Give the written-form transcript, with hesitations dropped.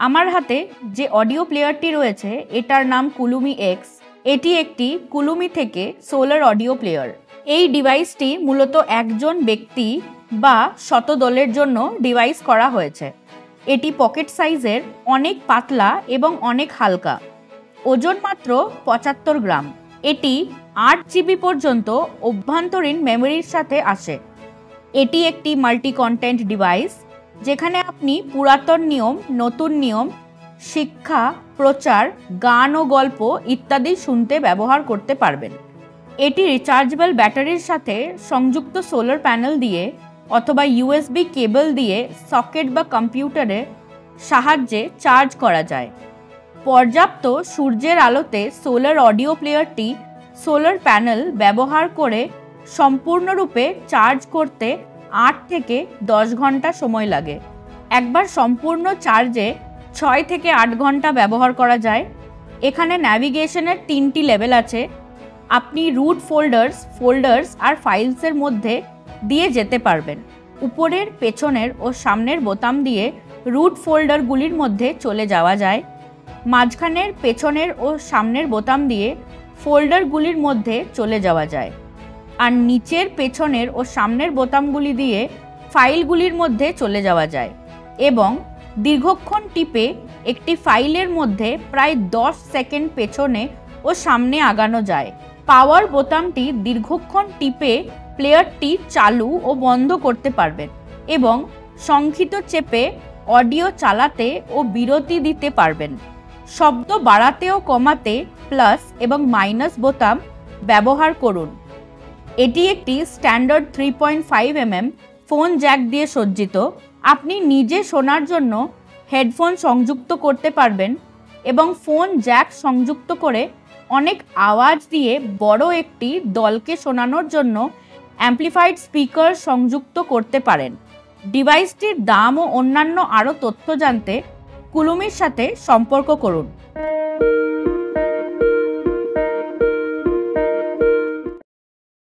আমার হাতে যে অডিও প্লেয়ারটি রয়েছে এটার নাম কুলুমি এক্স। এটি একটি কুলুমি থেকে সোলার অডিও প্লেয়ার। এই ডিভাইসটি মূলত একজন ব্যক্তি বা শতদলের জন্য ডিভাইস করা হয়েছে। এটি পকেট সাইজের, অনেক পাতলা এবং অনেক হালকা। ওজন মাত্র 75 গ্রাম। এটি 8 জিবি পর্যন্ত অভ্যন্তরীণ মেমোরির সাথে আসে। এটি একটি মাল্টি কন্টেন্ট ডিভাইস, যেখানে আপনি পুরাতন নিয়ম, নতুন নিয়ম, শিক্ষা, প্রচার, গান ও গল্প ইত্যাদি শুনতে ব্যবহার করতে পারবেন। এটি রিচার্জেবল ব্যাটারির সাথে সংযুক্ত সোলার প্যানেল দিয়ে অথবা ইউএসবি কেবল দিয়ে সকেট বা কম্পিউটারের সাহায্যে চার্জ করা যায়। পর্যাপ্ত সূর্যের আলোতে সোলার অডিও প্লেয়ারটি সোলার প্যানেল ব্যবহার করে সম্পূর্ণরূপে চার্জ করতে 8 থেকে 10 ঘন্টা সময় লাগে। একবার সম্পূর্ণ চার্জে 6 থেকে 8 ঘন্টা ব্যবহার করা যায়। এখানে ন্যাভিগেশনের 3টি লেভেল আছে। আপনি রুট ফোল্ডার্স আর ফাইলসের মধ্যে দিয়ে যেতে পারবেন। উপরের, পেছনের ও সামনের বোতাম দিয়ে রুট ফোল্ডারগুলির মধ্যে চলে যাওয়া যায়। মাঝখানের, পেছনের ও সামনের বোতাম দিয়ে ফোল্ডারগুলির মধ্যে চলে যাওয়া যায়। আর নিচের, পেছনের ও সামনের বোতামগুলি দিয়ে ফাইলগুলির মধ্যে চলে যাওয়া যায় এবং দীর্ঘক্ষণ টিপে একটি ফাইলের মধ্যে প্রায় 10 সেকেন্ড পেছনে ও সামনে আগানো যায়। পাওয়ার বোতামটি দীর্ঘক্ষণ টিপে প্লেয়ারটি চালু ও বন্ধ করতে পারবেন এবং সংখ্যিত চেপে অডিও চালাতে ও বিরতি দিতে পারবেন। শব্দ বাড়াতে ও কমাতে প্লাস এবং মাইনাস বোতাম ব্যবহার করুন। এটি একটি স্ট্যান্ডার্ড 3.5 mm ফোন জ্যাক দিয়ে সজ্জিত। আপনি নিজে শোনার জন্য হেডফোন সংযুক্ত করতে পারবেন এবং ফোন জ্যাক সংযুক্ত করে অনেক আওয়াজ দিয়ে বড় একটি দলকে শোনানোর জন্য অ্যাম্প্লিফাইড স্পিকার সংযুক্ত করতে পারেন। ডিভাইসটির দাম ও অন্যান্য আরও তথ্য জানতে কুলুমির সাথে সম্পর্ক করুন।